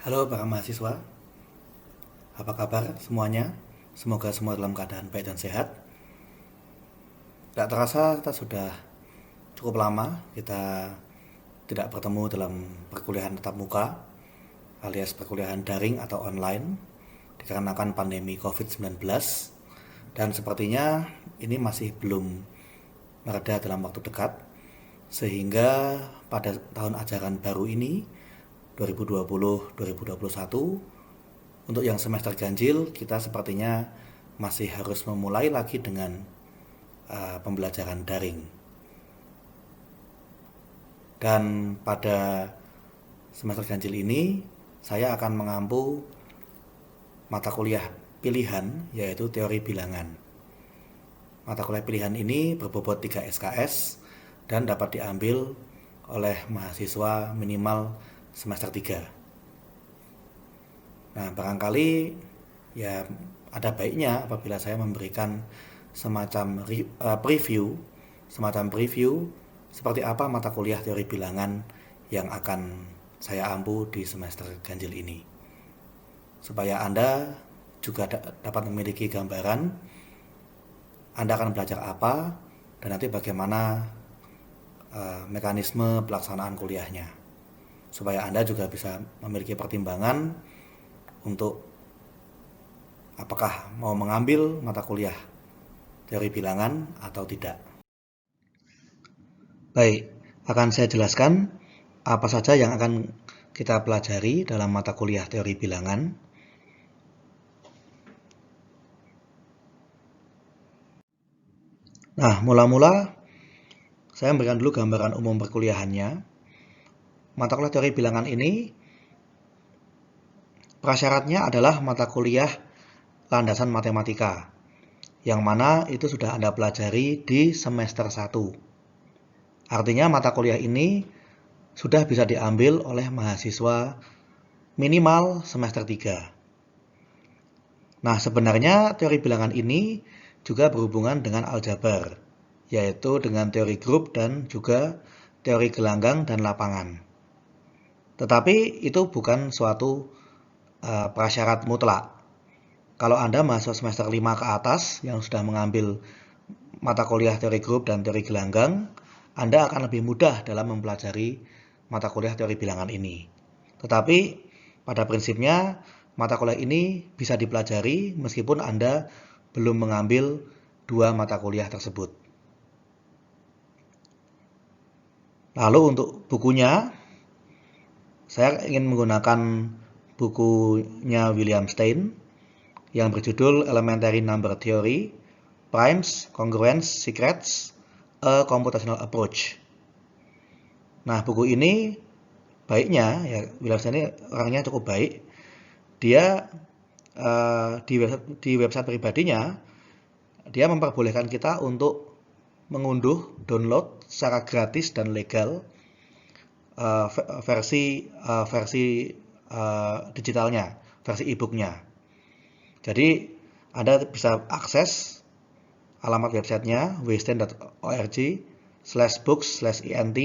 Halo para mahasiswa, apa kabar semuanya? Semoga semua dalam keadaan baik dan sehat. Tak terasa kita sudah cukup lama kita tidak bertemu dalam perkuliahan tatap muka alias perkuliahan daring atau online dikarenakan pandemi COVID-19 dan sepertinya ini masih belum mereda dalam waktu dekat sehingga pada tahun ajaran baru ini 2020-2021 untuk yang semester ganjil, kita sepertinya masih harus memulai lagi dengan pembelajaran daring. Dan pada semester ganjil ini, saya akan mengampu mata kuliah pilihan, yaitu teori bilangan. Mata kuliah pilihan ini berbobot 3 SKS dan dapat diambil oleh mahasiswa minimal semester 3. Nah, barangkali ya ada baiknya apabila saya memberikan semacam preview seperti apa mata kuliah teori bilangan yang akan saya ampu di semester ganjil ini. Supaya Anda juga dapat memiliki gambaran Anda akan belajar apa dan nanti bagaimana mekanisme pelaksanaan kuliahnya. Supaya Anda juga bisa memiliki pertimbangan untuk apakah mau mengambil mata kuliah teori bilangan atau tidak. Baik, akan saya jelaskan apa saja yang akan kita pelajari dalam mata kuliah teori bilangan. Nah, mula-mula saya memberikan dulu gambaran umum perkuliahannya. Mata kuliah teori bilangan ini prasyaratnya adalah mata kuliah landasan matematika, yang mana itu sudah Anda pelajari di semester 1. Artinya mata kuliah ini sudah bisa diambil oleh mahasiswa minimal semester 3. Nah, sebenarnya teori bilangan ini juga berhubungan dengan aljabar, yaitu dengan teori grup dan juga teori gelanggang dan lapangan. Tetapi itu bukan suatu prasyarat mutlak. Kalau Anda mahasiswa semester 5 ke atas yang sudah mengambil mata kuliah teori grup dan teori gelanggang, Anda akan lebih mudah dalam mempelajari mata kuliah teori bilangan ini. Tetapi pada prinsipnya mata kuliah ini bisa dipelajari meskipun Anda belum mengambil dua mata kuliah tersebut. Lalu untuk bukunya, saya ingin menggunakan bukunya William Stein yang berjudul Elementary Number Theory, Primes, Congruence, Secrets, A Computational Approach. Nah, buku ini baiknya, ya William Stein ini orangnya cukup baik. Dia di website pribadinya, dia memperbolehkan kita untuk mengunduh, download secara gratis dan legal versi digitalnya, versi e-booknya. Jadi Anda bisa akses alamat websitenya wstein.org/books/ent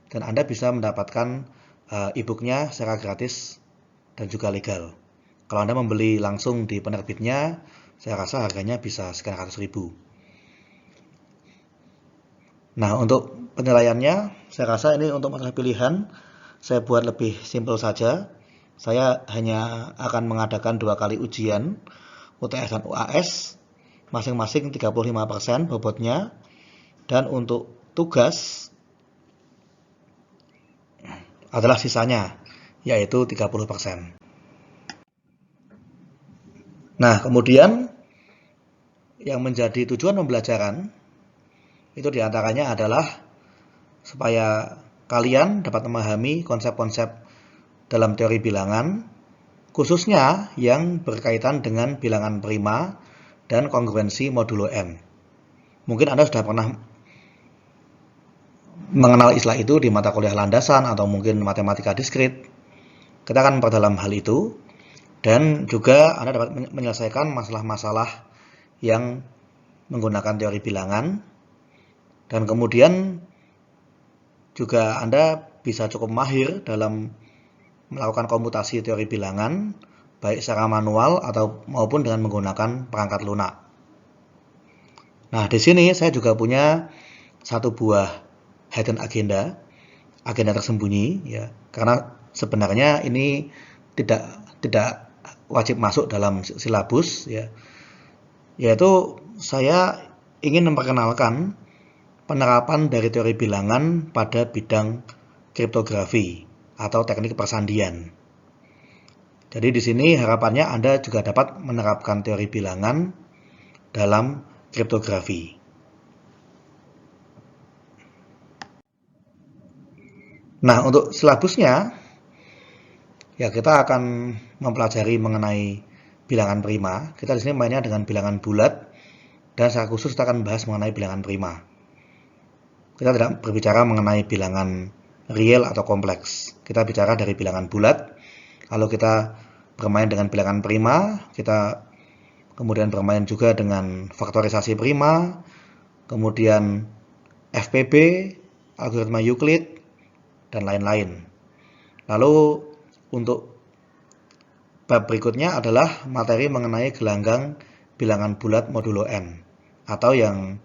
dan Anda bisa mendapatkan e-booknya secara gratis dan juga legal. Kalau Anda membeli langsung di penerbitnya, saya rasa harganya bisa sekian ratus ribu. Nah, untuk penilaiannya, saya rasa ini untuk masalah pilihan, saya buat lebih simpel saja. Saya hanya akan mengadakan 2 kali ujian, UTS dan UAS, masing-masing 35% bobotnya. Dan untuk tugas adalah sisanya, yaitu 30%. Nah, kemudian yang menjadi tujuan pembelajaran itu diantaranya adalah supaya kalian dapat memahami konsep-konsep dalam teori bilangan, khususnya yang berkaitan dengan bilangan prima dan kongruensi modulo M. Mungkin Anda sudah pernah mengenal istilah itu di mata kuliah landasan atau mungkin matematika diskrit. Kita akan memperdalam hal itu dan juga Anda dapat menyelesaikan masalah-masalah yang menggunakan teori bilangan dan kemudian juga Anda bisa cukup mahir dalam melakukan komputasi teori bilangan, baik secara manual atau maupun dengan menggunakan perangkat lunak. Nah, di sini saya juga punya satu buah hidden agenda, agenda tersembunyi, ya, karena sebenarnya ini tidak wajib masuk dalam silabus, ya, yaitu saya ingin memperkenalkan penerapan dari teori bilangan pada bidang kriptografi atau teknik persandian. Jadi di sini harapannya Anda juga dapat menerapkan teori bilangan dalam kriptografi. Nah, untuk silabusnya, ya kita akan mempelajari mengenai bilangan prima. Kita di sini mainnya dengan bilangan bulat, dan secara khusus kita akan bahas mengenai bilangan prima. Kita tidak berbicara mengenai bilangan real atau kompleks. Kita bicara dari bilangan bulat, lalu kita bermain dengan bilangan prima, kita kemudian bermain juga dengan faktorisasi prima, kemudian FPB, algoritma Euclid, dan lain-lain. Lalu untuk bab berikutnya adalah materi mengenai gelanggang bilangan bulat modulo n, atau yang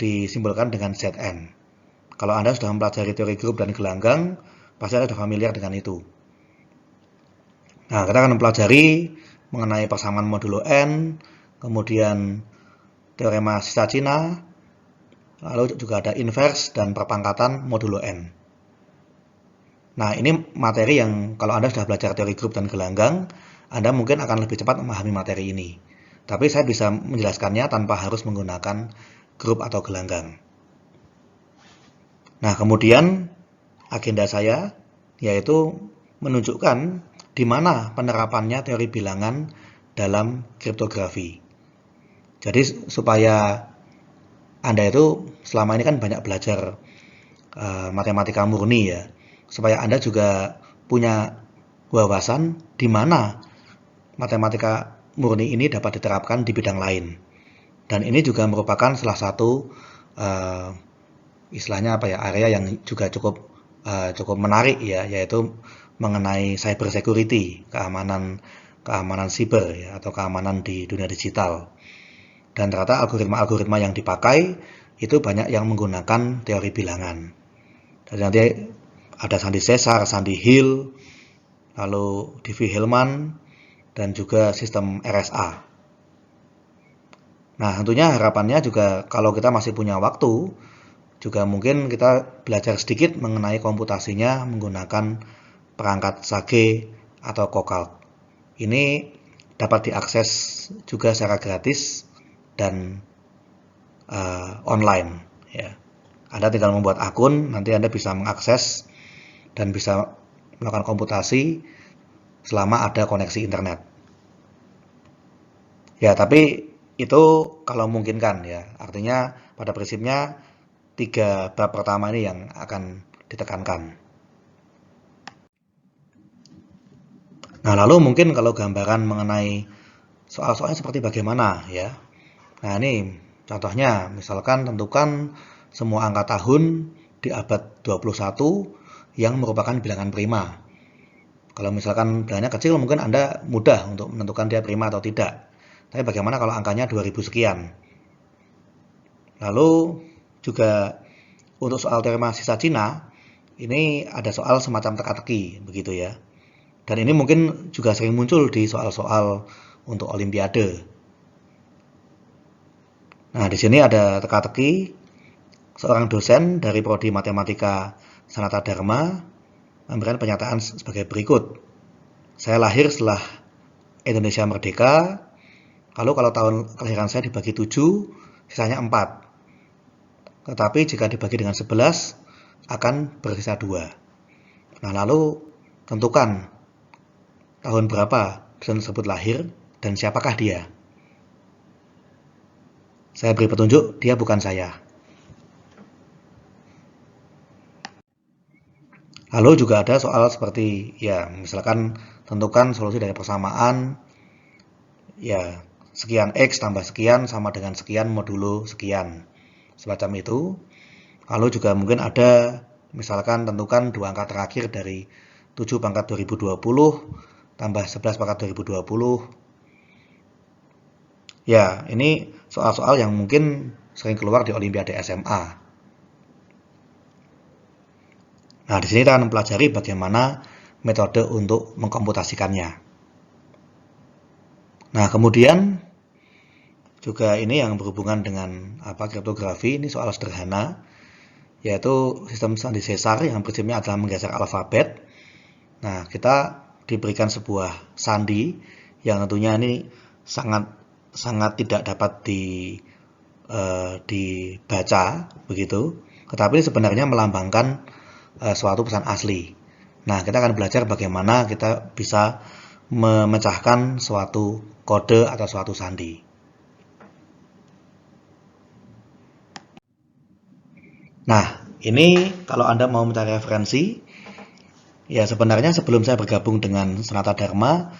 disimbolkan dengan Zn. Kalau Anda sudah mempelajari teori grup dan gelanggang, pasti Anda sudah familiar dengan itu. Nah, kita akan mempelajari mengenai persamaan modulo n, kemudian teorema sisa Cina, lalu juga ada inverse dan perpangkatan modulo n. Nah, ini materi yang kalau Anda sudah belajar teori grup dan gelanggang, Anda mungkin akan lebih cepat memahami materi ini. Tapi saya bisa menjelaskannya tanpa harus menggunakan grup atau gelanggang. Nah, kemudian agenda saya yaitu menunjukkan di mana penerapannya teori bilangan dalam kriptografi. Jadi supaya Anda itu selama ini kan banyak belajar matematika murni, ya, supaya Anda juga punya wawasan di mana matematika murni ini dapat diterapkan di bidang lain. Dan ini juga merupakan salah satu istilahnya apa ya, area yang juga cukup menarik, ya, yaitu mengenai cyber security, keamanan siber, ya, atau keamanan di dunia digital. Dan ternyata algoritma-algoritma yang dipakai itu banyak yang menggunakan teori bilangan. Jadi nanti ada Sandy Cesar, Sandy Hill, lalu Diffie-Hellman, dan juga sistem RSA. Nah, tentunya harapannya juga kalau kita masih punya waktu, juga mungkin kita belajar sedikit mengenai komputasinya menggunakan perangkat Sage atau Coqcalc. Ini dapat diakses juga secara gratis dan online, ya. Anda tinggal membuat akun, nanti Anda bisa mengakses dan bisa melakukan komputasi selama ada koneksi internet. Ya, tapi itu kalau memungkinkan, ya. Artinya pada prinsipnya 3 bab pertama ini yang akan ditekankan. Nah, lalu mungkin kalau gambaran mengenai soal-soalnya seperti bagaimana, ya. Nah, ini contohnya, misalkan tentukan semua angka tahun di abad 21 yang merupakan bilangan prima. Kalau misalkan bilangannya kecil, mungkin Anda mudah untuk menentukan dia prima atau tidak. Tapi bagaimana kalau angkanya 2000 sekian? Lalu juga untuk soal teorema sisa Cina, ini ada soal semacam teka-teki, begitu ya. Dan ini mungkin juga sering muncul di soal-soal untuk olimpiade. Nah, di sini ada teka-teki. Seorang dosen dari Prodi Matematika Sanata Dharma memberikan pernyataan sebagai berikut. Saya lahir setelah Indonesia merdeka, lalu kalau tahun kelahiran saya dibagi 7, sisanya 4. Tetapi jika dibagi dengan 11, akan bersisa 2. Nah, lalu tentukan tahun berapa dosen tersebut lahir dan siapakah dia. Saya beri petunjuk, dia bukan saya. Lalu juga ada soal seperti, ya, misalkan tentukan solusi dari persamaan, ya, sekian X tambah sekian sama dengan sekian modulo sekian. Semacam itu. Lalu juga mungkin ada misalkan tentukan 2 angka terakhir dari 7 pangkat 2020 tambah 11 pangkat 2020. Ya, ini soal-soal yang mungkin sering keluar di Olimpiade SMA. Nah, di sini kita akan mempelajari bagaimana metode untuk mengkomputasikannya. Nah, kemudian juga ini yang berhubungan dengan kriptografi, ini soal sederhana, yaitu sistem sandi Caesar yang prinsipnya adalah menggeser alfabet. Nah, kita diberikan sebuah sandi yang tentunya ini sangat tidak dapat dibaca begitu, tetapi sebenarnya melambangkan suatu pesan asli. Nah, kita akan belajar bagaimana kita bisa memecahkan suatu kode atau suatu sandi. Nah, ini kalau Anda mau mencari referensi, ya sebenarnya sebelum saya bergabung dengan Sanata Dharma,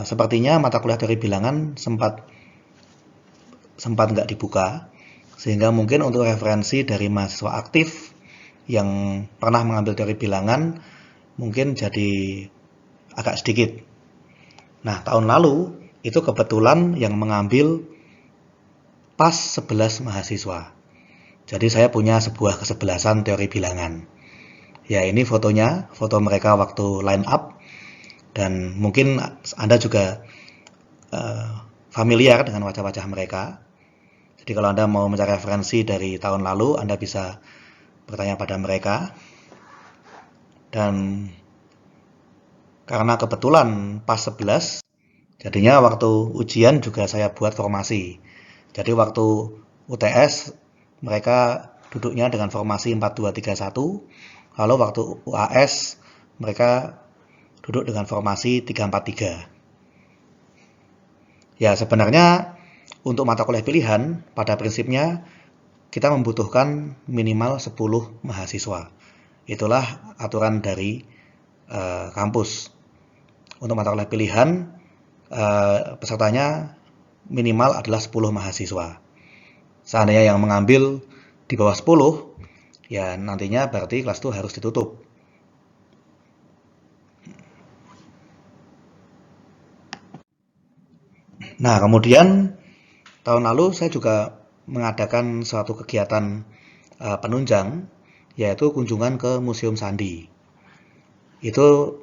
sepertinya mata kuliah teori bilangan sempat nggak dibuka, sehingga mungkin untuk referensi dari mahasiswa aktif yang pernah mengambil teori bilangan mungkin jadi agak sedikit. Nah, tahun lalu itu kebetulan yang mengambil pas 11 mahasiswa. Jadi saya punya sebuah kesebelasan teori bilangan. Ya, ini fotonya, foto mereka waktu line up, dan mungkin Anda juga familiar dengan wajah-wajah mereka. Jadi kalau Anda mau mencari referensi dari tahun lalu, Anda bisa bertanya pada mereka. Dan karena kebetulan pas 11, jadinya waktu ujian juga saya buat formasi. Jadi waktu UTS mereka duduknya dengan formasi 4231, lalu waktu UAS mereka duduk dengan formasi 343. Ya, sebenarnya untuk mata kuliah pilihan pada prinsipnya kita membutuhkan minimal 10 mahasiswa. Itulah aturan dari kampus. Untuk mata kuliah pilihan pesertanya minimal adalah 10 mahasiswa. Seandainya yang mengambil di bawah 10, ya nantinya berarti kelas itu harus ditutup. Nah, kemudian tahun lalu saya juga mengadakan suatu kegiatan penunjang, yaitu kunjungan ke Museum Sandi. Itu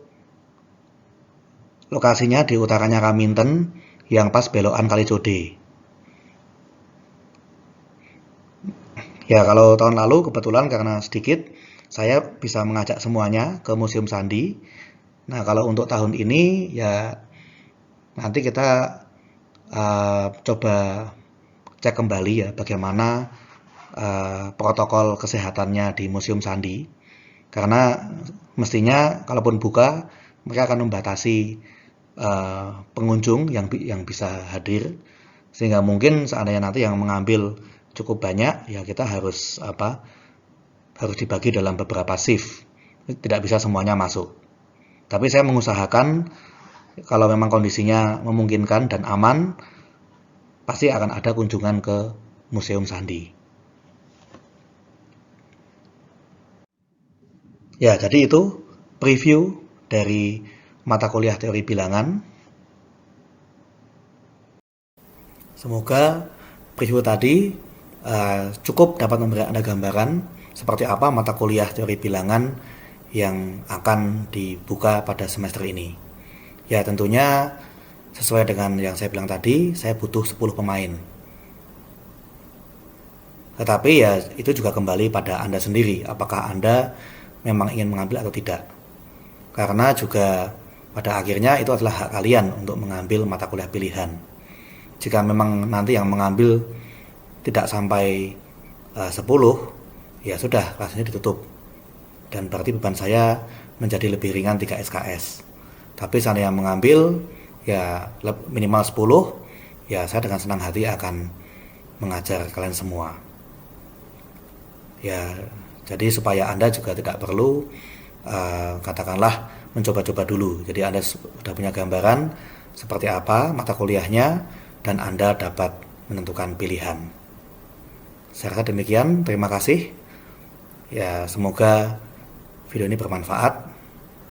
lokasinya di utaranya Raminten, yang pas belokan Kalijode. Ya, kalau tahun lalu kebetulan karena sedikit, saya bisa mengajak semuanya ke Museum Sandi. Nah, kalau untuk tahun ini, ya nanti kita coba cek kembali ya bagaimana protokol kesehatannya di Museum Sandi. Karena mestinya kalaupun buka, mereka akan membatasi pengunjung yang bisa hadir. Sehingga mungkin seandainya nanti yang mengambil cukup banyak, ya kita harus dibagi dalam beberapa shift. Tidak bisa semuanya masuk. Tapi saya mengusahakan kalau memang kondisinya memungkinkan dan aman, pasti akan ada kunjungan ke Museum Sandi. Ya, jadi itu preview dari mata kuliah teori bilangan. Semoga preview tadi cukup dapat memberi Anda gambaran seperti apa mata kuliah teori bilangan yang akan dibuka pada semester ini. Ya, tentunya sesuai dengan yang saya bilang tadi, saya butuh 10 pemain. Tetapi ya itu juga kembali pada Anda sendiri, apakah Anda memang ingin mengambil atau tidak. Karena juga pada akhirnya itu adalah hak kalian untuk mengambil mata kuliah pilihan. Jika memang nanti yang mengambil tidak sampai 10, ya sudah, kelasnya ditutup. Dan berarti beban saya menjadi lebih ringan 3 SKS. Tapi seandainya mengambil ya minimal 10, ya saya dengan senang hati akan mengajar kalian semua. Ya, jadi supaya Anda juga tidak perlu katakanlah mencoba-coba dulu. Jadi Anda sudah punya gambaran seperti apa mata kuliahnya dan Anda dapat menentukan pilihan. Saya rasa demikian, terima kasih. Ya, semoga video ini bermanfaat.